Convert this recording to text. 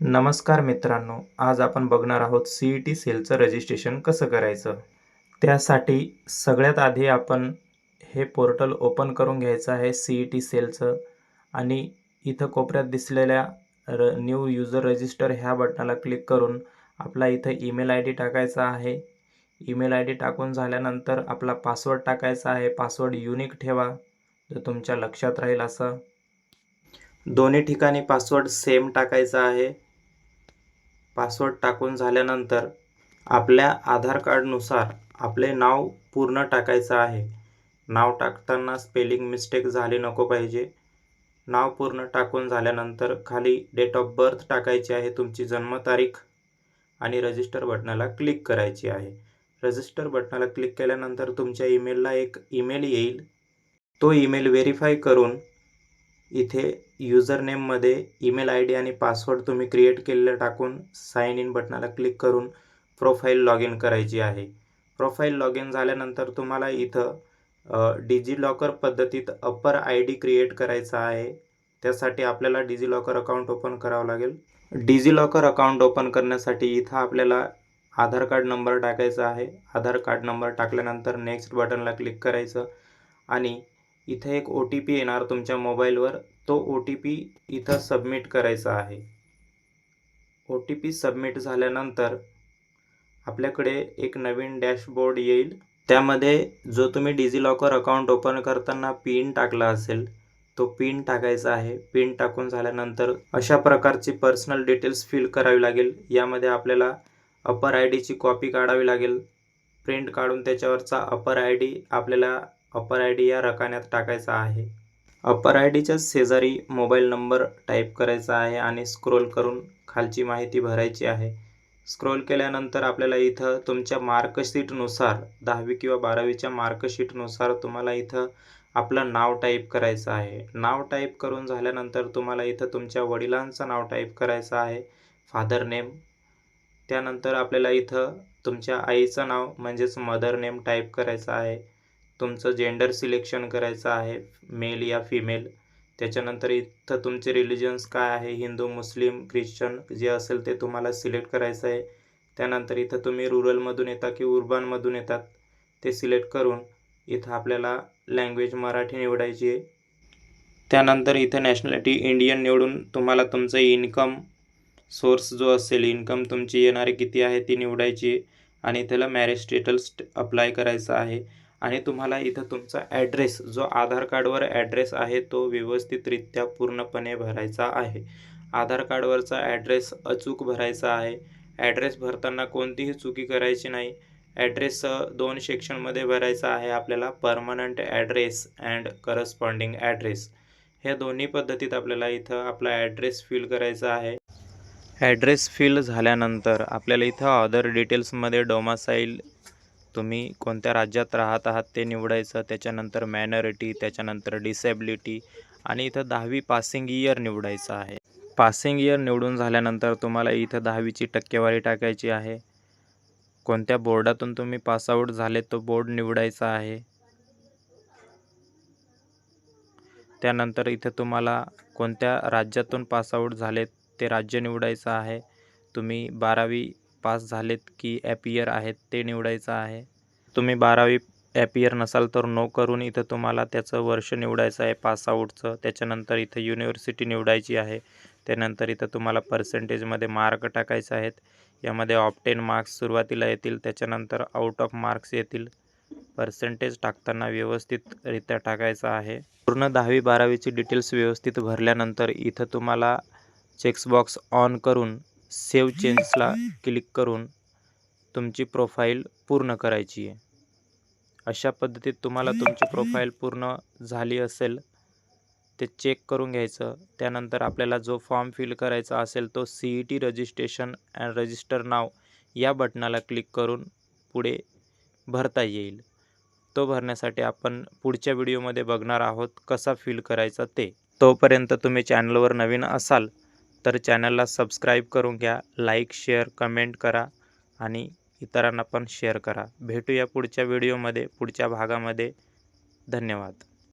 नमस्कार मित्रांनो, आज आपण बघणार आहोत CET सेलचं रजिस्ट्रेशन कसं करायचं. त्यासाठी सगळ्यात आधी आपण हे पोर्टल ओपन करून घ्यायचं आहे CET सेलचं आणि इथं कोपऱ्यात दिसलेल्या न्यू यूजर रजिस्टर ह्या बटनाला क्लिक करून आपला इथं ईमेल आय डी टाकायचा आहे. ईमेल आय डी टाकून झाल्यानंतर आपला पासवर्ड टाकायचा आहे. पासवर्ड युनिक ठेवा, जो तुमच्या लक्षात राहील असं. दोन्ही ठिकाणी पासवर्ड सेम टाकायचा आहे. पासवर्ड टाकून झाल्यानंतर आपल्या आधार कार्डनुसार आपले नाव पूर्ण टाकायचं आहे. नाव टाकताना स्पेलिंग मिस्टेक झाली नको पाहिजे. नाव पूर्ण टाकून झाल्यानंतर खाली डेट ऑफ बर्थ टाकायची आहे, तुमची जन्मतारीख, आणि रजिस्टर बटनाला क्लिक करायची आहे. रजिस्टर बटनाला क्लिक केल्यानंतर तुमच्या ईमेलला एक ईमेल येईल. तो ईमेल व्हेरीफाय करून इथे यूजर नेममध्ये ईमेल आय डी आणि पासवर्ड तुम्ही क्रिएट केलेलं टाकून साइन इन बटनाला क्लिक करून प्रोफाईल लॉग इन करायची आहे. प्रोफाईल लॉग इन झाल्यानंतर तुम्हाला इथं डिजिलॉकर पद्धतीत अप्पर आय डी क्रिएट करायचा आहे. त्यासाठी आपल्याला डिजिलॉकर अकाउंट ओपन करावं लागेल. डिजिलॉकर अकाउंट ओपन करण्यासाठी इथं आपल्याला आधार कार्ड नंबर टाकायचा आहे. आधार कार्ड नंबर टाकल्यानंतर नेक्स्ट बटनला क्लिक करायचं आणि इथे एक OTP येणार तुमच्या मोबाईलवर. तो OTP इथं सबमिट करायचा आहे. OTP सबमिट झाल्यानंतर आपल्याकडे एक नवीन डॅशबोर्ड येईल. त्यामध्ये जो तुम्ही डिजिलॉकर अकाउंट ओपन करताना पिन टाकला असेल तो पिन टाकायचा आहे. पिन टाकून झाल्यानंतर अशा प्रकारची पर्सनल डिटेल्स फिल करावी लागेल. यामध्ये आपल्याला अप्पर आय डीची कॉपी काढावी लागेल. प्रिंट काढून त्याच्यावरचा अप्पर आय डी आपल्याला अप्पर आय डी या रकान्यात टाकायचा आहे. अप्पर आय डीच्या शेजारी मोबाईल नंबर टाईप करायचा आहे आणि स्क्रोल करून खालची माहिती भरायची आहे. स्क्रोल केल्यानंतर आपल्याला इथं तुमच्या मार्कशीटनुसार 10वी किंवा 12वीच्या मार्कशीटनुसार तुम्हाला इथं आपलं नाव टाईप करायचं आहे. नाव टाईप करून झाल्यानंतर तुम्हाला इथं तुमच्या वडिलांचं नाव टाईप करायचं आहे, फादर नेम. त्यानंतर आपल्याला इथं तुमच्या आईचं नाव म्हणजेच मदर नेम टाईप करायचं आहे. तुमचं जेंडर सिलेक्शन करायचं आहे, मेल या फिमेल. त्याच्यानंतर इथं तुमचे रिलिजन्स काय आहे, हिंदू, मुस्लिम, ख्रिश्चन जे असेल ते तुम्हाला सिलेक्ट करायचं आहे. त्यानंतर इथं तुम्ही रुरलमधून येता की उर्बनमधून येतात ते सिलेक्ट करून इथं आपल्याला लँग्वेज मराठी निवडायची आहे. त्यानंतर इथं नॅशनॅलिटी इंडियन निवडून तुम्हाला तुमचं इन्कम सोर्स जो असेल, इन्कम तुमची येणारी किती आहे ती निवडायची आणि त्याला मॅरेज स्टेटस अप्लाय करायचं आहे. आणि तुम्हाला इथं तुमचा ॲड्रेस जो आधार कार्डवर ॲड्रेस आहे तो व्यवस्थितरित्या पूर्णपणे भरायचा आहे. आधार कार्डवरचा ॲड्रेस अचूक भरायचा आहे. ॲड्रेस भरताना कोणतीही चुकी करायची नाही. ॲड्रेस 2 सेक्शनमध्ये भरायचा आहे आपल्याला, permanent address and corresponding address. ह्या दोन्ही पद्धतीत आपल्याला इथं आपला ॲड्रेस फिल करायचा आहे. ॲड्रेस फिल झाल्यानंतर आपल्याला इथं अदर डिटेल्समध्ये डोमासाईल, तुम्ही कोणत्या राज्यात राहत आहात ते निवडायचं. त्याच्यानंतर मायनॉरिटी, त्याच्यानंतर डिसेबिलिटी आणि इथं 10वी पासिंग इयर निवडायचं आहे. पासिंग इयर निवडून झाल्यानंतर तुम्हाला इथं 10वीची टक्केवारी टाकायची आहे. कोणत्या बोर्डातून तुम्ही पासआउट झाले तो बोर्ड निवडायचा आहे. त्यानंतर इथं तुम्हाला कोणत्या राज्यातून पासआउट झालेत ते राज्य निवडायचं आहे. तुम्ही 12वी पास झालेत की ॲपियर आहेत ते निवडायचं आहे. तुम्ही 12वी ॲपियर नसाल तर नो करून इथं तुम्हाला त्याचं वर्ष निवडायचं आहे पासआउटचं. त्याच्यानंतर इथं युनिव्हर्सिटी निवडायची आहे. त्यानंतर इथं तुम्हाला पर्सेंटेजमध्ये मार्क टाकायचे आहेत. यामध्ये ऑप्टेन मार्क्स सुरुवातीला येतील, त्याच्यानंतर आउट ऑफ मार्क्स येतील. पर्सेंटेज टाकताना व्यवस्थितरित्या टाकायचं आहे. पूर्ण 10वी 12वीची डिटेल्स व्यवस्थित भरल्यानंतर इथं तुम्हाला चेक्सबॉक्स ऑन करून सेव्ह चेंजेसला क्लिक करून तुमची प्रोफाईल पूर्ण करायची आहे. अशा पद्धतीत तुम्हाला तुमची प्रोफाईल पूर्ण झाली असेल ते चेक करून घ्यायचं. त्यानंतर आपल्याला जो फॉर्म फिल करायचा असेल तो CET registration and register now या बटनाला क्लिक करून पुढे भरता येईल. तो भरण्यासाठी आपण पुढच्या व्हिडिओमध्ये बघणार आहोत कसा फिल करायचा ते. तोपर्यंत तुम्ही चॅनलवर नवीन असाल तर चॅनलला सबस्क्राईब करून घ्या, लाईक, शेअर, कमेंट करा आणि इतरांना पण शेअर करा. भेटूया पुढच्या व्हिडिओमध्ये, पुढच्या भागामध्ये. धन्यवाद.